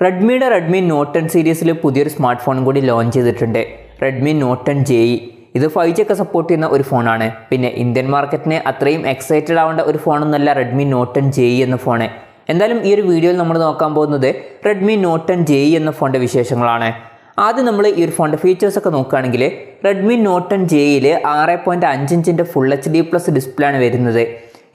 റെഡ്മിയുടെ Redmi note 10 സീരീസിൽ പുതിയൊരു smart phone കൂടി ലോഞ്ച് ചെയ്തിട്ടുണ്ട്. Redmi note 10 JE. ഇത് 5G ഒക്കെ സപ്പോർട്ട് ചെയ്യുന്ന ഒരു ഫോണാണ്. പിന്നെ ഇന്ത്യൻ മാർക്കറ്റിനെ അത്രയും എക്സൈറ്റഡ് ആവേണ്ട ഒരു ഫോണൊന്നുമല്ല റെഡ്മി നോട്ട് 10 JE എന്ന ഫോണ്. എന്തായാലും ഈ ഒരു വീഡിയോയിൽ നമ്മൾ നോക്കാൻ പോകുന്നത് റെഡ്മി നോട്ട് 10 JE എന്ന ഫോണിൻ്റെ വിശേഷങ്ങളാണ്. ആദ്യം നമ്മൾ ഈ ഒരു ഫോണിൻ്റെ ഫീച്ചേഴ്സൊക്കെ നോക്കുകയാണെങ്കിൽ റെഡ്മി നോട്ട് 10 JEയിൽ 6.5 ഇഞ്ചിൻ്റെ ഫുൾ HD+ ഡിസ്പ്ലേ ആണ് വരുന്നത്.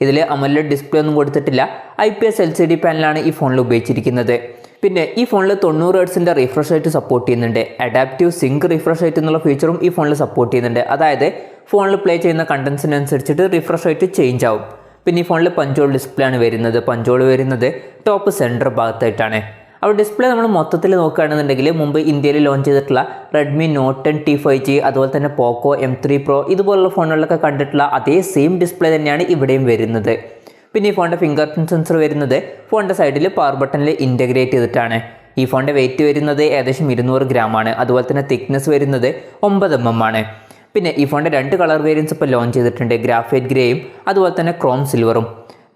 ഇതിൽ AMOLED ഡിസ്പ്ലേ ഒന്നും കൊടുത്തിട്ടില്ല. IPS LCD പാനലാണ് ഈ ഫോണിൽ ഉപയോഗിച്ചിരിക്കുന്നത്. പിന്നെ ഈ ഫോണിൽ 90 ഹെർട്സിൻ്റെ റിഫ്രഷ് റേറ്റ് സപ്പോർട്ട് ചെയ്യുന്നുണ്ട്. അഡാപ്റ്റീവ് സിങ്ക് റിഫ്രഷ് റേറ്റ് എന്നുള്ള ഫീച്ചറും ഈ ഫോണിൽ സപ്പോർട്ട് ചെയ്യുന്നുണ്ട്. അതായത് ഫോണിൽ പ്ലേ ചെയ്യുന്ന കണ്ടൻസിനനുസരിച്ചിട്ട് റിഫ്രഷ് റേറ്റ് ചേഞ്ച് ആവും. പിന്നെ ഈ ഫോണിൽ പഞ്ചോൾ ഡിസ്പ്ലേ ആണ് വരുന്നത്. പഞ്ചോൾ വരുന്നത് ടോപ്പ് സെൻറ്റർ ഭാഗത്തായിട്ടാണ്. അപ്പോൾ ഡിസ്പ്ലേ നമ്മൾ മൊത്തത്തിൽ നോക്കുകയാണെന്നുണ്ടെങ്കിൽ മുമ്പ് ഇന്ത്യയിൽ ലോഞ്ച് ചെയ്തിട്ടുള്ള റെഡ്മി നോട്ട് 10 T5G അതുപോലെ തന്നെ പോക്കോ M3 Pro ഇതുപോലുള്ള ഫോണുകളിലൊക്കെ കണ്ടിട്ടുള്ള അതേ സെയിം ഡിസ്പ്ലേ തന്നെയാണ് ഇവിടെയും വരുന്നത്. പിന്നെ ഈ ഫോണിൻ്റെ ഫിംഗർ പ്രിൻറ്റ് സെൻസർ വരുന്നത് ഫോണിൻ്റെ സൈഡിൽ പവർ ബട്ടണിൽ ഇൻറ്റഗ്രേറ്റ് ചെയ്തിട്ടാണ്. ഈ ഫോണിൻ്റെ വെയിറ്റ് വരുന്നത് ഏകദേശം 200 ഗ്രാമാണ്. അതുപോലെ തന്നെ തിക്നെസ് വരുന്നത് 9 mm ആണ്. പിന്നെ ഈ ഫോണിൻ്റെ 2 കളർ വേരിയൻസ് ഇപ്പോൾ ലോഞ്ച് ചെയ്തിട്ടുണ്ട്. ഗ്രാഫൈറ്റ് ഗ്രേയും അതുപോലെ തന്നെ ക്രോം സിൽവറും.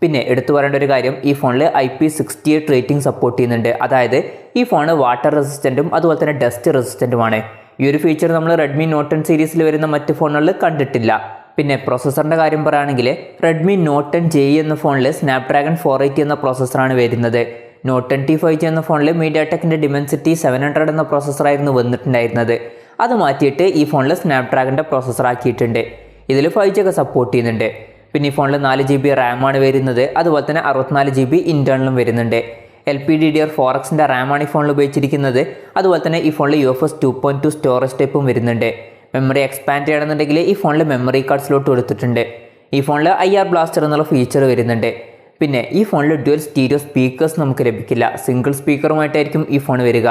പിന്നെ എടുത്തു പറയേണ്ട ഒരു കാര്യം, ഈ ഫോണിൽ IP68 റേറ്റിംഗ് സപ്പോർട്ട് ചെയ്യുന്നുണ്ട്. അതായത് ഈ ഫോൺ വാട്ടർ റെസിസ്റ്റൻറ്റും അതുപോലെ തന്നെ ഡസ്റ്റ് റെസിസ്റ്റൻറ്റുമാണ്. ഈ ഒരു ഫീച്ചർ നമ്മൾ റെഡ്മി നോട്ട് 10 സീരീസിൽ വരുന്ന മറ്റ് ഫോണുകളിൽ കണ്ടിട്ടില്ല. പിന്നെ പ്രോസസ്സറിൻ്റെ കാര്യം പറയുകയാണെങ്കിൽ റെഡ്മി നോട്ട് 10 JE എന്ന ഫോണിൽ സ്നാപ്ഡ്രാഗൺ 480 എന്ന പ്രോസസ്സറാണ് വരുന്നത്. നോട്ട് 10 T5G എന്ന ഫോണിൽ മീഡിയാടെക്കിൻ്റെ ഡിമെൻസിറ്റി 700 എന്ന പ്രോസസ്സറായിരുന്നു വന്നിട്ടുണ്ടായിരുന്നത്. അത് മാറ്റിയിട്ട് ഈ ഫോണിൽ സ്നാപ്ഡ്രാഗൻ്റെ പ്രോസസ്സർ ആക്കിയിട്ടുണ്ട്. ഇതിൽ 5G ഒക്കെ സപ്പോർട്ട് ചെയ്യുന്നുണ്ട്. പിന്നെ ഈ ഫോണിൽ 4 GB റാമാണ് വരുന്നത്. അതുപോലെ തന്നെ 64 GB ഇൻറ്റേർണലും വരുന്നുണ്ട്. LPDDR4Xൻ്റെ റാമാണ് ഈ ഫോണിൽ ഉപയോഗിച്ചിരിക്കുന്നത്. അതുപോലെ തന്നെ ഈ ഫോണിൽ UFS 2.2 സ്റ്റോറേജ് ടൈപ്പും വരുന്നുണ്ട്. മെമ്മറി എക്സ്പാൻഡ് ചെയ്യണമെന്നുണ്ടെങ്കിൽ ഈ ഫോണിൽ മെമ്മറി കാർഡ് സ്ലോട്ട് കൊടുത്തിട്ടുണ്ട്. ഈ ഫോണിൽ IR ബ്ലാസ്റ്റർ എന്നുള്ള ഫീച്ചർ വരുന്നുണ്ട്. പിന്നെ ഈ ഫോണിൽ ഡ്യുവൽ സ്റ്റീരിയോ സ്പീക്കേഴ്സ് നമുക്ക് ലഭിക്കില്ല. സിംഗിൾ സ്പീക്കറുമായിട്ടായിരിക്കും ഈ ഫോൺ വരിക.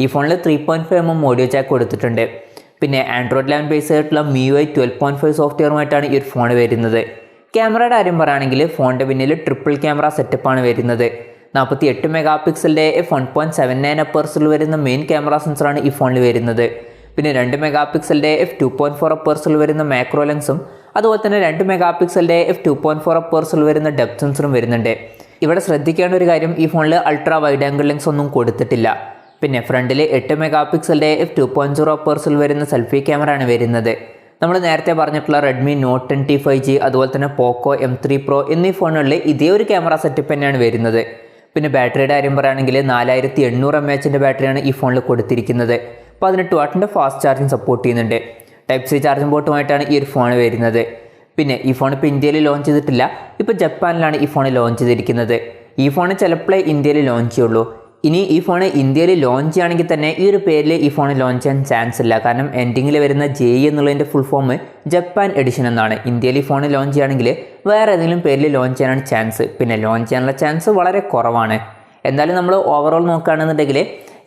ഈ ഫോണിൽ 3.5 mm ഓഡിയോ ജാക്ക് കൊടുത്തിട്ടുണ്ട്. പിന്നെ ആൻഡ്രോയിഡ് 11 ബേസ് ആയിട്ടുള്ള MIUI 12.5 സോഫ്റ്റ്വെയറുമായിട്ടാണ് ഈ ഒരു ഫോൺ വരുന്നത്. ക്യാമറയുടെ കാര്യം പറയുകയാണെങ്കിൽ ഫോണിൻ്റെ പിന്നിൽ ട്രിപ്പിൾ ക്യാമറ സെറ്റപ്പാണ് വരുന്നത്. 48 മെഗാപിക്സലിൻ്റെ f1.79 അപ്പേഴ്സിൽ വരുന്ന മെയിൻ ക്യാമറ സെൻസറാണ് ഈ ഫോണിൽ വരുന്നത്. പിന്നെ 2 മെഗാപിക്സലിൻ്റെ f2.4 അപ്പേഴ്സിൽ വരുന്ന മാക്രോ ലെൻസും അതുപോലെ തന്നെ 2 മെഗാപിക്സലിൻ്റെ f2.4 അപ്പേഴ്സിൽ വരുന്ന ഡെപ്ത് സെൻസറും വരുന്നുണ്ട്. ഇവിടെ ശ്രദ്ധിക്കേണ്ട ഒരു കാര്യം, ഈ ഫോണിൽ അൾട്രാ വൈഡ് ആംഗിൾ ലെൻസ് ഒന്നും കൊടുത്തിട്ടില്ല. പിന്നെ ഫ്രണ്ടിൽ 8 മെഗാപിക്സലിൻ്റെ f2.0 അപ്പേഴ്സിൽ വരുന്ന സെൽഫി ക്യാമറ ആണ് വരുന്നത്. നമ്മൾ നേരത്തെ പറഞ്ഞിട്ടുള്ള റെഡ്മി നോട്ട് 10 T5G അതുപോലെ തന്നെ പോക്കോ M3 Pro എന്നീ ഫോണുകളിൽ ഇതേ ഒരു ക്യാമറ സെറ്റപ്പ് തന്നെയാണ് വരുന്നത്. പിന്നെ ബാറ്ററിയുടെ കാര്യം പറയുകയാണെങ്കിൽ 4800 mAh ബാറ്ററിയാണ് ഈ ഫോണിൽ കൊടുത്തിരിക്കുന്നത്. 18 വാട്ടിൻ്റെ ഫാസ്റ്റ് ചാർജിങ് സപ്പോർട്ട് ചെയ്യുന്നുണ്ട്. Type C ചാർജിങ് പോർട്ടുമായിട്ടാണ് ഈ ഒരു ഫോൺ വരുന്നത്. പിന്നെ ഈ ഫോൺ ഇപ്പോൾ ഇന്ത്യയിൽ ലോഞ്ച് ചെയ്തിട്ടില്ല. ഇപ്പോൾ ജപ്പാനിലാണ് ഈ ഫോൺ ലോഞ്ച് ചെയ്തിരിക്കുന്നത്. ഈ ഫോൺ ചിലപ്പോഴേ ഇന്ത്യയിൽ ലോഞ്ച് ചെയ്യുള്ളൂ. ഇനി ഈ ഫോൺ ഇന്ത്യയിൽ ലോഞ്ച് ചെയ്യുകയാണെങ്കിൽ തന്നെ ഈ ഒരു പേരിൽ ഈ ഫോൺ ലോഞ്ച് ചെയ്യാൻ ചാൻസ് ഇല്ല. കാരണം എൻഡിങ്ങിൽ വരുന്ന JE എന്നുള്ളതിൻ്റെ ഫുൾ ഫോം ജപ്പാൻ എഡിഷൻ എന്നാണ്. ഇന്ത്യയിൽ ഈ ഫോൺ ലോഞ്ച് ചെയ്യുകയാണെങ്കിൽ വേറെ ഏതെങ്കിലും പേരിൽ ലോഞ്ച് ചെയ്യാനാണ് ചാൻസ്. പിന്നെ ലോഞ്ച് ചെയ്യാനുള്ള ചാൻസ് വളരെ കുറവാണ്. എന്തായാലും നമ്മൾ ഓവറോൾ നോക്കുകയാണെന്നുണ്ടെങ്കിൽ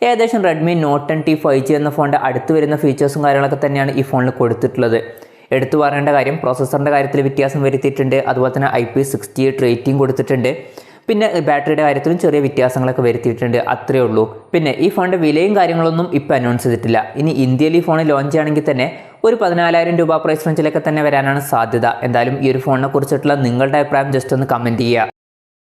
ഏകദേശം റെഡ്മി നോട്ട് 10 T5G എന്ന ഫോണിൻ്റെ അടുത്ത് വരുന്ന ഫീച്ചേഴ്സും കാര്യങ്ങളൊക്കെ തന്നെയാണ് ഈ ഫോണിൽ കൊടുത്തിട്ടുള്ളത്. എടുത്തു പറയേണ്ട കാര്യം, പ്രോസസ്സറിൻ്റെ കാര്യത്തിൽ വ്യത്യാസം വരുത്തിയിട്ടുണ്ട്. അതുപോലെ തന്നെ IP68 റേറ്റിംഗ് കൊടുത്തിട്ടുണ്ട്. പിന്നെ ബാറ്ററിയുടെ കാര്യത്തിലും ചെറിയ വ്യത്യാസങ്ങളൊക്കെ വരുത്തിയിട്ടുണ്ട്. അത്രയേ ഉള്ളൂ. പിന്നെ ഈ ഫോണിൻ്റെ വിലയും കാര്യങ്ങളൊന്നും ഇപ്പോൾ അനൗൺസ് ചെയ്തിട്ടില്ല. ഇനി ഇന്ത്യയിൽ ഈ ഫോൺ ലോഞ്ച് ചെയ്യുകയാണെങ്കിൽ തന്നെ ഒരു 14,000 രൂപ പ്രൈസ് റേഞ്ചിലൊക്കെ തന്നെ വരാനാണ് സാധ്യത. എന്തായാലും ഈ ഒരു ഫോണിനെ കുറിച്ചിട്ടുള്ള നിങ്ങളുടെ അഭിപ്രായം ജസ്റ്റ് ഒന്ന് കമൻറ്റ് ചെയ്യുക.